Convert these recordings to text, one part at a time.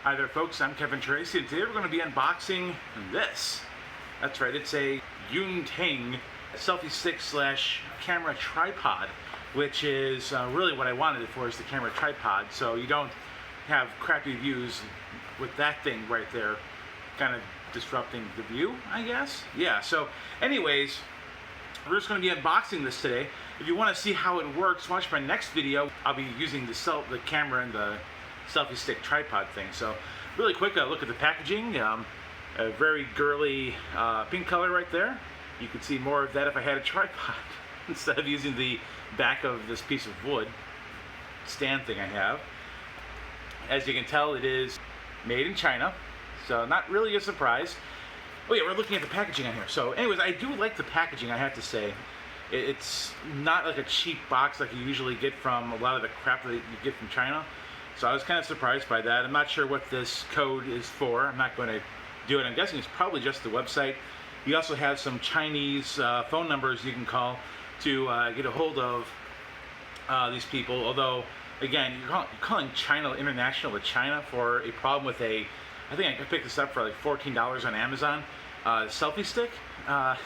Hi there folks, I'm Kevin Tracy, and today we're going to be unboxing this. That's right, it's a Yunteng selfie stick slash camera tripod, which is really what I wanted it for, is the camera tripod, so you don't have crappy views with that thing right there kind of disrupting the view, I guess. Yeah, so anyways, we're just going to be unboxing this today. If you want to see how it works, watch my next video. I'll be using the camera and the selfie stick tripod thing. So really quick, look at the packaging. A very girly pink color right there. You could see more of that if I had a tripod instead of using the back of this piece of wood stand thing I have. As you can tell, it is made in China, so not really a surprise. Oh yeah, we're looking at the packaging on here. So anyways, I do like the packaging, I have to say. It's not like a cheap box like you usually get from a lot of the crap that you get from China. So I was kind of surprised by that. I'm not sure what this code is for. I'm not going to do it. I'm guessing it's probably just the website. You also have some Chinese phone numbers you can call to get a hold of these people. Although, again, you're calling China International to China for a problem with I think I picked this up for like $14 on Amazon, selfie stick. I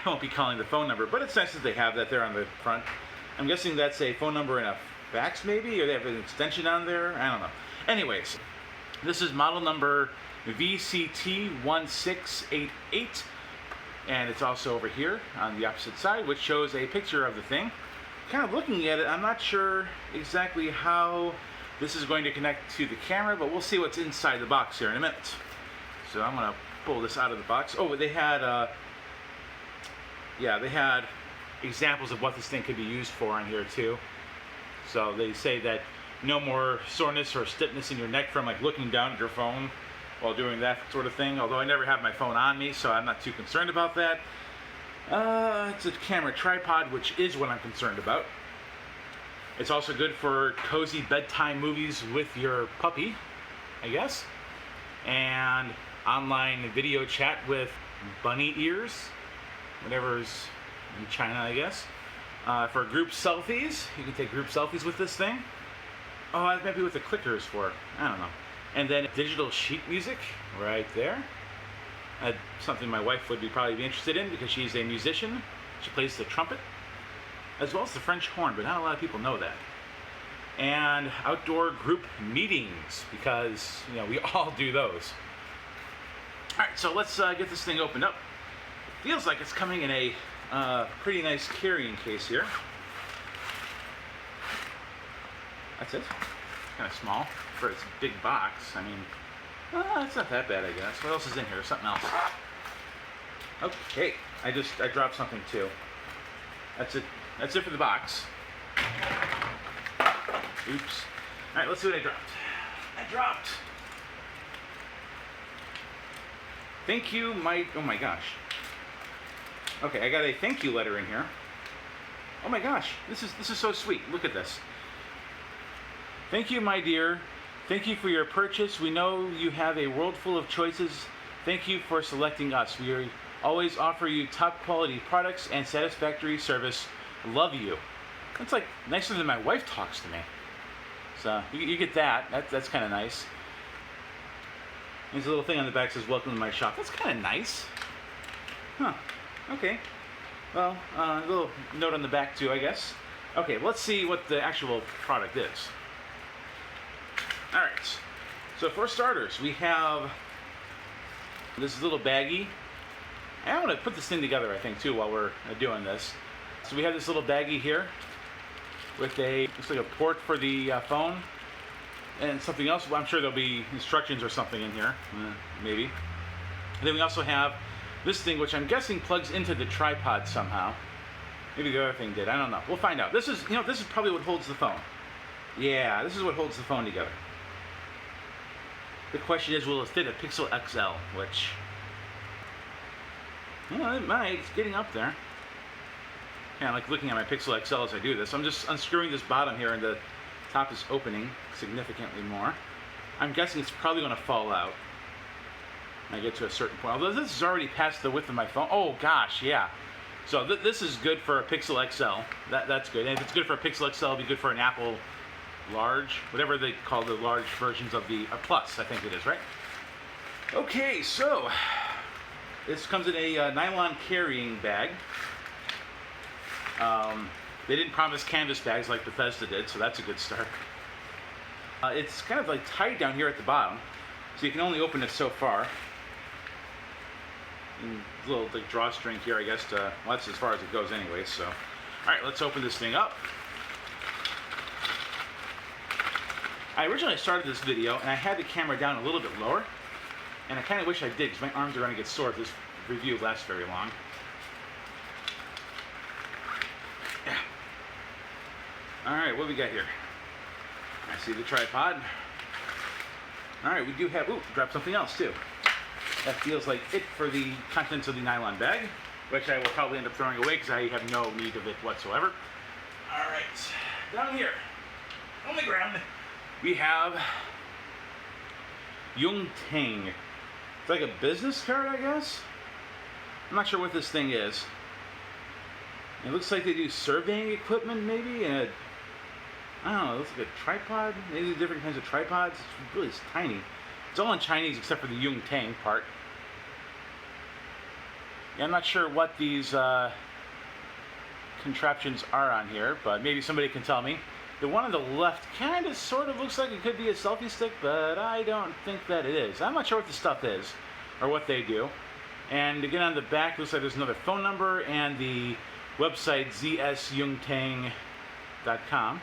won't be calling the phone number, but it's nice that they have that there on the front. I'm guessing that's a phone number and a fax maybe, or they have an extension on there, I don't know. Anyways, this is model number VCT-1688, and it's also over here on the opposite side, which shows a picture of the thing. Kind of looking at it, I'm not sure exactly how this is going to connect to the camera, but we'll see what's inside the box here in a minute. So I'm going to pull this out of the box. Oh, they had examples of what this thing could be used for on here too. So they say that no more soreness or stiffness in your neck from like looking down at your phone while doing that sort of thing. Although I never have my phone on me, so I'm not too concerned about that. It's a camera tripod, which is what I'm concerned about. It's also good for cozy bedtime movies with your puppy, I guess. And online video chat with bunny ears, whatever's in China, I guess. For group selfies, you can take group selfies with this thing. Oh, that might be what the clicker is for. I don't know. And then digital sheet music right there. Something my wife would probably be interested in because she's a musician. She plays the trumpet as well as the French horn, but not a lot of people know that. And outdoor group meetings, because we all do those. All right, so let's get this thing opened up. It feels like it's coming in a pretty nice carrying case here. That's it. Kind of small for its big box. I mean, it's not that bad, I guess. What else is in here? Something else. Okay, I dropped something too. That's it. That's it for the box. Oops. All right, let's see what I dropped. I dropped. Thank you, oh my gosh. Okay, I got a thank you letter in here. Oh my gosh, this is so sweet. Look at this. Thank you, my dear. Thank you for your purchase. We know you have a world full of choices. Thank you for selecting us. We always offer you top quality products and satisfactory service. Love you. That's like nicer than my wife talks to me. So you get that. That's kind of nice. There's a little thing on the back that says welcome to my shop. That's kind of nice. Huh. Okay. Well, a little note on the back too, I guess. Okay, let's see what the actual product is. Alright. So for starters, we have this little baggie. I want to put this thing together, I think, too, while we're doing this. So we have this little baggie here with looks like a port for the phone and something else. Well, I'm sure there'll be instructions or something in here, maybe. And then we also have this thing, which I'm guessing plugs into the tripod somehow. Maybe the other thing did. I don't know. We'll find out. This is probably what holds the phone. Yeah, this is what holds the phone together. The question is, will it fit a Pixel XL? Which, it might. It's getting up there. Yeah, I like looking at my Pixel XL as I do this. I'm just unscrewing this bottom here, and the top is opening significantly more. I'm guessing it's probably going to fall out when I get to a certain point. Although this is already past the width of my phone. Oh gosh, yeah. So this is good for a Pixel XL. That's good. And if it's good for a Pixel XL, it'll be good for an Apple large, whatever they call the large versions of the Plus, I think it is, right? Okay, so this comes in a nylon carrying bag. They didn't promise canvas bags like Bethesda did, so that's a good start. It's kind of like tight down here at the bottom, so you can only open it so far. And a little like drawstring here, I guess. Well, that's as far as it goes anyway. So, all right, let's open this thing up. I originally started this video and I had the camera down a little bit lower, and I kind of wish I did because my arms are going to get sore if this review lasts very long. Yeah. All right, what do we got here? I see the tripod. All right, we do have, ooh, drop something else too. That feels like it for the contents of the nylon bag, which I will probably end up throwing away because I have no need of it whatsoever. All right, down here on the ground, we have Yunteng. It's like a business card, I guess. I'm not sure what this thing is. It looks like they do surveying equipment, maybe, and I don't know, it looks like a tripod. Maybe different kinds of tripods. It's really tiny. It's all in Chinese except for the Yunteng part. Yeah, I'm not sure what these contraptions are on here, but maybe somebody can tell me. The one on the left kind of sort of looks like it could be a selfie stick, but I don't think that it is. I'm not sure what the stuff is or what they do. And again, on the back, looks like there's another phone number and the website zsyunteng.com.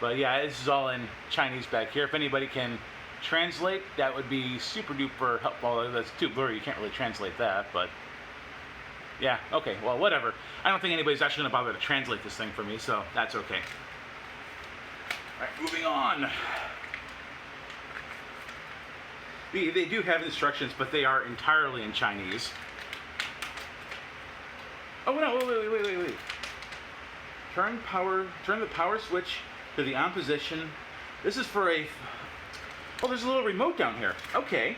But yeah, this is all in Chinese back here. If anybody can translate, that would be super duper helpful. That's too blurry, you can't really translate that, but yeah, okay, well, whatever. I don't think anybody's actually going to bother to translate this thing for me, so that's okay. All right, moving on. They do have instructions, but they are entirely in Chinese. Oh no! Wait! Turn the power switch to the on position. This is for a. Oh, there's a little remote down here. Okay.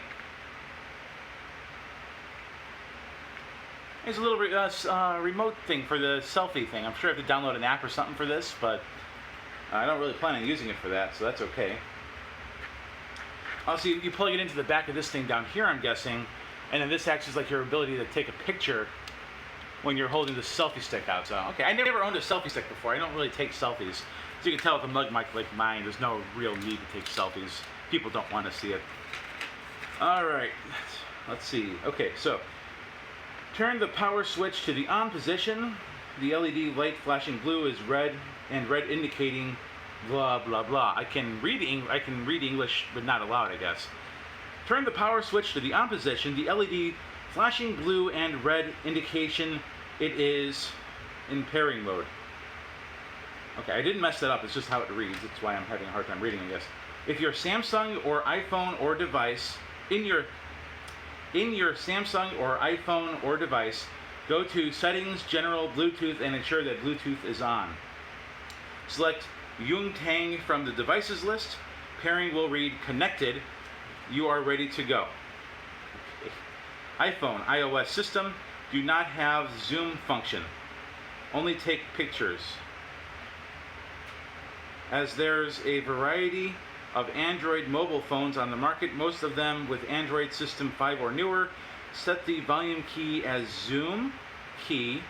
There's a little remote thing for the selfie thing. I'm sure I have to download an app or something for this, but I don't really plan on using it for that, so that's okay. Also, you plug it into the back of this thing down here, I'm guessing, and then this acts as like your ability to take a picture when you're holding the selfie stick out. So, okay, I never owned a selfie stick before. I don't really take selfies. So you can tell with a mug mic like mine, there's no real need to take selfies. People don't want to see it. All right, let's see. Okay, so turn the power switch to the on position. The LED light flashing blue is red, and red indicating blah blah blah. I can read English, but not aloud, I guess. Turn the power switch to the on position. The LED flashing blue and red indication it is in pairing mode. Okay, I didn't mess that up. It's just how it reads. That's why I'm having a hard time reading, I guess. If your Samsung or iPhone or device in your Samsung or iPhone or device, go to Settings, General, Bluetooth, and ensure that Bluetooth is on. Select Yunteng from the devices list. Pairing will read Connected. You are ready to go. Okay. iPhone, iOS system, do not have zoom function. Only take pictures. As there's a variety of Android mobile phones on the market, most of them with Android System 5 or newer, set the volume key as zoom key.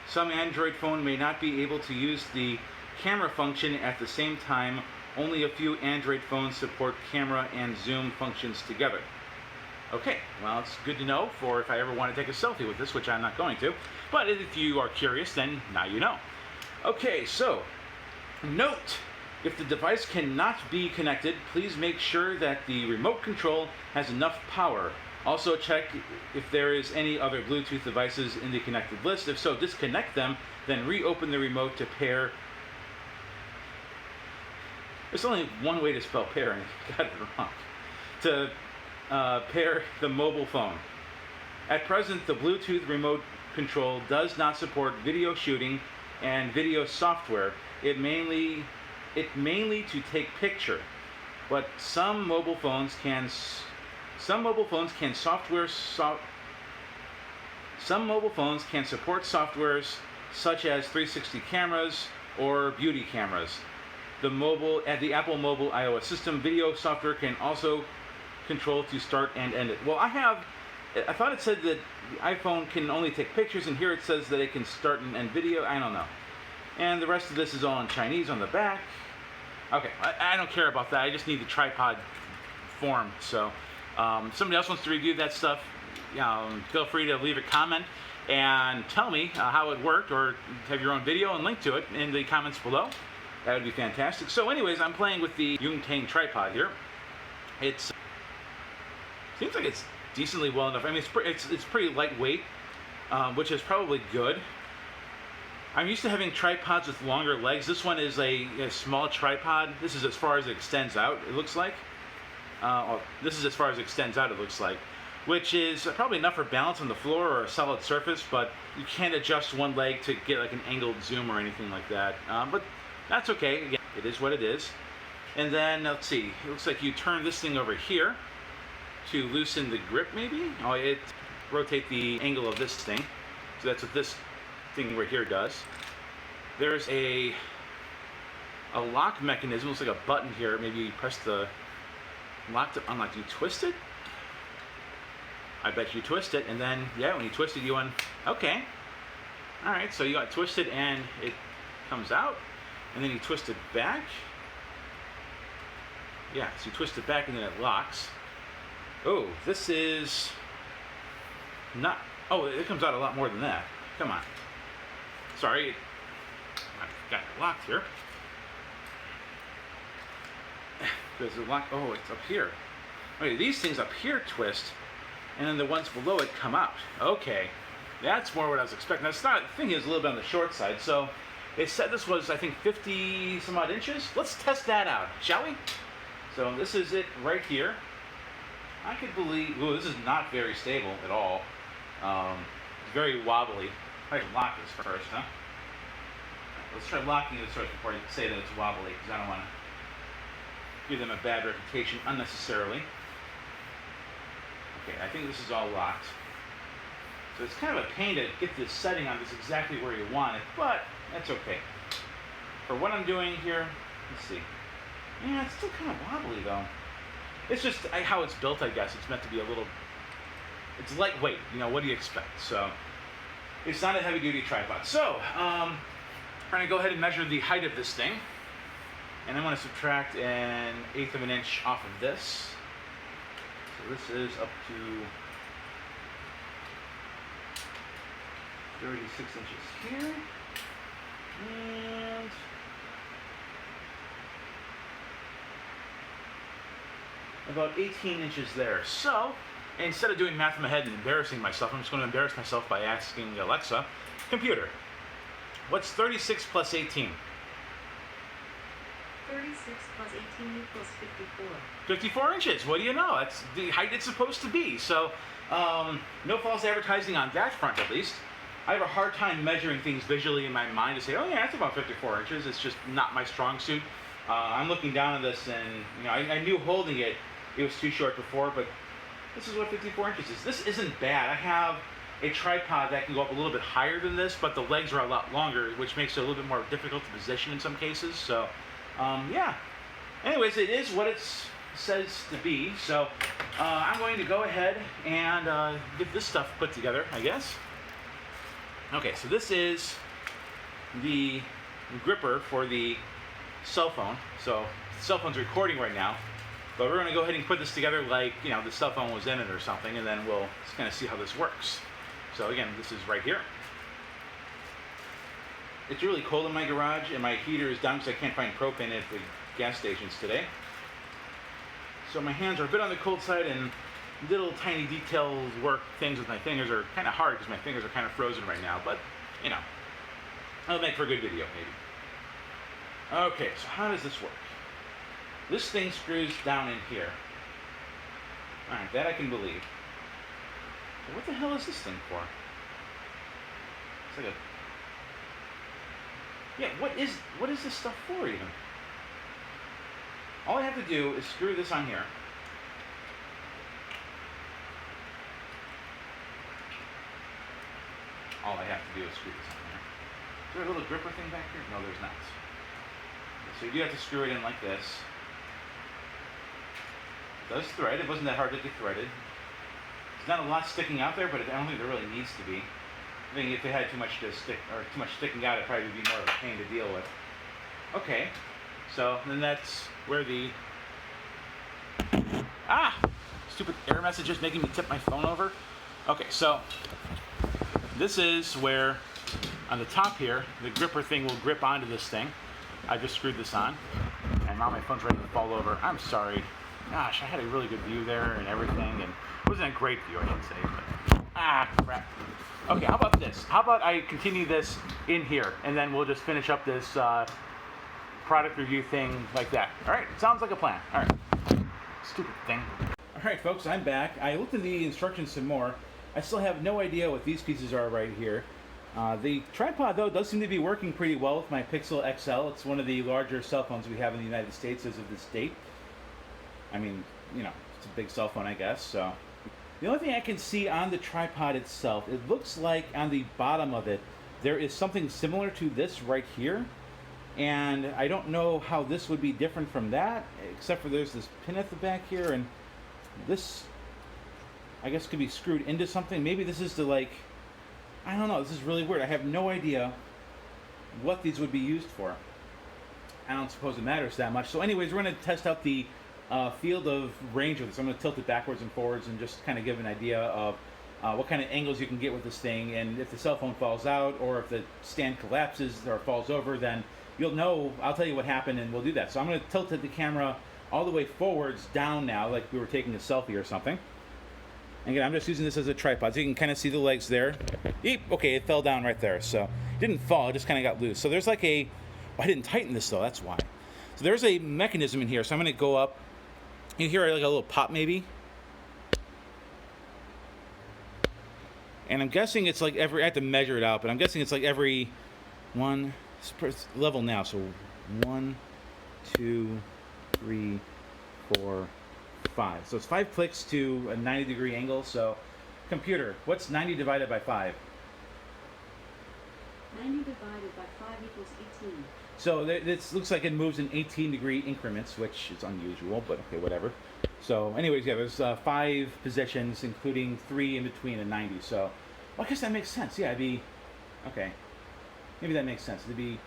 Some Android phone may not be able to use the camera function at the same time. Only a few Android phones support camera and zoom functions together. Okay, well, it's good to know for if I ever want to take a selfie with this, which I'm not going to. But if you are curious, then now you know. Okay, so note, if the device cannot be connected, please make sure that the remote control has enough power. Also check if there is any other Bluetooth devices in the connected list. If so, disconnect them, then reopen the remote to pair. There's only one way to spell pair, and I got it wrong. To pair the mobile phone. At present, the Bluetooth remote control does not support video shooting and video software. It mainly to take picture, but some mobile phones can support softwares such as 360 cameras or beauty cameras. the Apple mobile iOS system. Video software can also control to start and end it. Well, I thought it said that the iPhone can only take pictures, and here it says that it can start and end video. I don't know. And the rest of this is all in Chinese on the back. Okay, I don't care about that. I just need the tripod form. So, somebody else wants to review that stuff, feel free to leave a comment and tell me how it worked, or have your own video and link to it in the comments below. That would be fantastic. So anyways, I'm playing with the Yunteng tripod here. It seems like it's decently well enough. I mean, it's pretty lightweight, which is probably good. I'm used to having tripods with longer legs. This one is a small tripod. This is as far as it extends out, it looks like. This is as far as it extends out, it looks like. Which is probably enough for balance on the floor or a solid surface, but you can't adjust one leg to get like an angled zoom or anything like that. But that's okay. Again, it is what it is. And then, let's see, it looks like you turn this thing over here to loosen the grip, maybe? Oh, it rotate the angle of this thing. So that's what this thing right here does. There's a lock mechanism. Looks like a button here. Maybe you press the lock to unlock. Do you twist it? I bet you twist it, and then, yeah, when you twist it, you okay. Alright, so you got twisted and it comes out, and then you twist it back. Yeah, so you twist it back and then it locks. Oh, this is not, oh, it comes out a lot more than that. Come on. Sorry, I've got it locked here. There's a lock, oh, it's up here. Okay, these things up here twist, and then the ones below it come out. Okay, that's more what I was expecting. Now, the thing is a little bit on the short side, so they said this was, I think, 50 some odd inches. Let's test that out, shall we? So this is it right here. I could believe, ooh, this is not very stable at all. It's very wobbly. I can lock this first, huh? Let's try locking this first before you say that it's wobbly, because I don't want to give them a bad reputation unnecessarily. Okay, I think this is all locked. So it's kind of a pain to get this setting on this exactly where you want it, but that's okay. For what I'm doing here, let's see. Yeah, it's still kind of wobbly though. It's just how it's built, I guess. It's meant to be a little, it's lightweight, what do you expect? So, it's not a heavy-duty tripod. So, I'm going to go ahead and measure the height of this thing. And I'm going to subtract 1/8 of an inch off of this. So this is up to 36 inches here. And about 18 inches there. So, instead of doing math in my head and embarrassing myself, I'm just going to embarrass myself by asking Alexa, computer, what's 36 plus 18? 36 plus 18 equals 54. 54 inches. What do you know? That's the height it's supposed to be. So, no false advertising on that front, at least. I have a hard time measuring things visually in my mind to say, oh yeah, that's about 54 inches. It's just not my strong suit. I'm looking down at this, and I knew holding it, it was too short before, but this is what 54 inches is. This isn't bad. I have a tripod that can go up a little bit higher than this, but the legs are a lot longer, which makes it a little bit more difficult to position in some cases. So, yeah. Anyways, it is what it says to be. So, I'm going to go ahead and get this stuff put together, I guess. Okay, so this is the gripper for the cell phone. So, the cell phone's recording right now. But we're going to go ahead and put this together like, the cell phone was in it or something, and then we'll just kind of see how this works. So again, this is right here. It's really cold in my garage, and my heater is down because I can't find propane at the gas stations today. So my hands are a bit on the cold side, and little tiny detailed work things with my fingers are kind of hard because my fingers are kind of frozen right now, but, it'll make for a good video, maybe. Okay, so how does this work? This thing screws down in here. Alright, that I can believe. But what the hell is this thing for? It's like a... Yeah, what is this stuff for even? All I have to do is screw this on here. All I have to do is screw this on here. Is there a little gripper thing back here? No, there's not. So you do have to screw it in like this. It does thread. It wasn't that hard to get threaded. There's not a lot sticking out there, but I don't think there really needs to be. I think if it had too much to stick or too much sticking out, it probably would be more of a pain to deal with. Okay, so then that's where the stupid error messages making me tip my phone over. Okay, so this is where on the top here the gripper thing will grip onto this thing. I just screwed this on, and now my phone's ready to fall over. I'm sorry. Gosh, I had a really good view there and everything, and it wasn't a great view, I should say, but crap. Okay, how about this? How about I continue this in here, and then we'll just finish up this product review thing like that. All right, sounds like a plan. All right, stupid thing. All right, folks, I'm back. I looked at the instructions some more. I still have no idea what these pieces are right here. The tripod, though, does seem to be working pretty well with my Pixel XL. It's one of the larger cell phones we have in the United States as of this date. I mean, you know, it's a big cell phone, I guess, so. The only thing I can see on the tripod itself, it looks like on the bottom of it, there is something similar to this right here. And I don't know how this would be different from that, except for there's this pin at the back here, and this, I guess, could be screwed into something. Maybe this is to, like, I don't know, this is really weird. I have no idea what these would be used for. I don't suppose it matters that much. So anyways, we're going to test out the field of range of this. I'm going to tilt it backwards and forwards and just kind of give an idea of what kind of angles you can get with this thing. And if the cell phone falls out, or if the stand collapses or falls over, then you'll know. I'll tell you what happened, and we'll do that. So I'm going to tilt the camera all the way forwards down now, like we were taking a selfie or something. And again, I'm just using this as a tripod, so you can kind of see the legs there. Eep, okay, it fell down right there. So it didn't fall, it just kind of got loose. So there's like a, I didn't tighten this though, that's why. So there's a mechanism in here. So I'm going to go up. You hear like a little pop maybe. And I'm guessing it's like every, I have to measure it out, but I'm guessing it's like every one, it's level now. So 1, 2, 3, 4, 5. So it's 5 clicks to a 90-degree angle. So computer, what's 90 divided by 5? 90 divided by 5 equals 18. So this looks like it moves in 18-degree increments, which is unusual, but okay, whatever. So anyways, yeah, there's 5 positions, including 3 in between and 90. So well, I guess that makes sense. Yeah, it'd be, okay. Maybe that makes sense. It'd be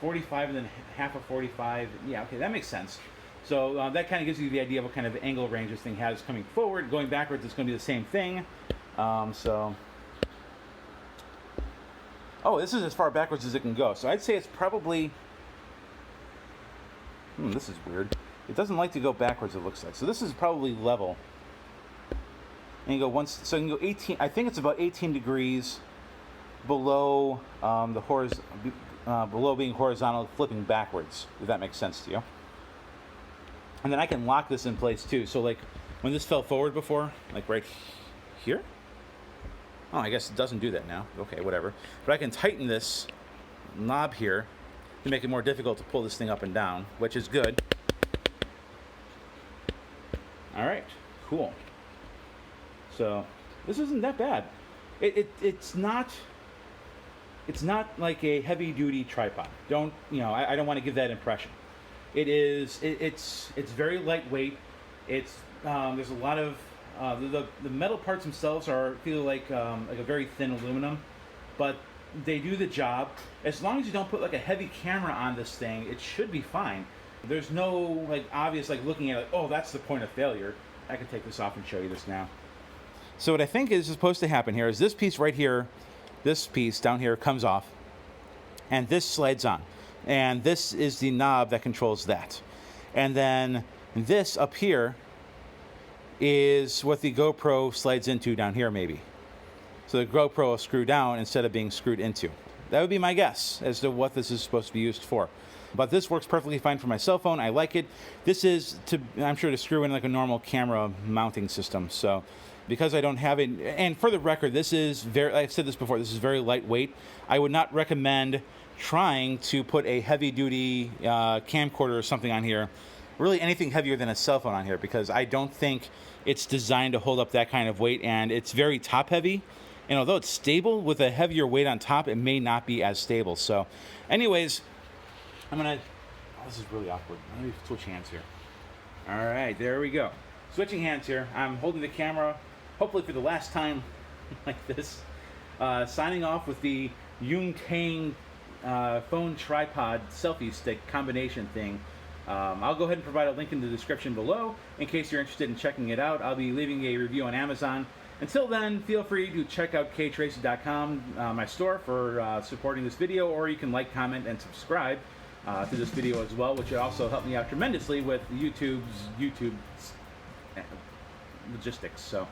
45 and then half of 45. Yeah, okay, that makes sense. So that kind of gives you the idea of what kind of angle range this thing has coming forward. Going backwards, it's going to be the same thing. Oh, this is as far backwards as it can go. So I'd say it's probably, this is weird. It doesn't like to go backwards, it looks like. So this is probably level. And you go once, so you can go 18, I think it's about 18 degrees below below being horizontal, flipping backwards, if that makes sense to you. And then I can lock this in place too. So like when this fell forward before, like right here. Oh, I guess it doesn't do that now. Okay, whatever. But I can tighten this knob here to make it more difficult to pull this thing up and down, which is good. All right, cool. So this isn't that bad. It's not like a heavy-duty tripod. I don't want to give that impression. It's very lightweight. There's a lot of the metal parts themselves feel like a very thin aluminum, but they do the job. As long as you don't put like a heavy camera on this thing, it should be fine. There's no like obvious like looking at it, oh, that's the point of failure. I can take this off and show you this now. So what I think is supposed to happen here is this piece right here, this piece down here comes off, and this slides on. And this is the knob that controls that. And then this up here is what the GoPro slides into down here maybe. So the GoPro will screw down instead of being screwed into. That would be my guess as to what this is supposed to be used for. But this works perfectly fine for my cell phone. I like it. This is, I'm sure, to screw in like a normal camera mounting system. So because I don't have it, and for the record, this is very, I've said this before, this is very lightweight. I would not recommend trying to put a heavy-duty camcorder or something on here, really anything heavier than a cell phone on here, because I don't think it's designed to hold up that kind of weight, and it's very top-heavy. And although it's stable, with a heavier weight on top, it may not be as stable. So anyways, I'm going to this is really awkward. Let me switch hands here. All right, there we go. Switching hands here. I'm holding the camera, hopefully for the last time like this. Signing off with the Yunteng phone tripod selfie stick combination thing. I'll go ahead and provide a link in the description below in case you're interested in checking it out. I'll be leaving a review on Amazon. Until then, feel free to check out ktracy.com, my store, for supporting this video, or you can like, comment, and subscribe to this video as well, which would also help me out tremendously with YouTube's logistics. So,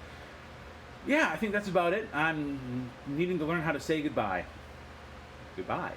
yeah, I think that's about it. I'm needing to learn how to say goodbye. Goodbye.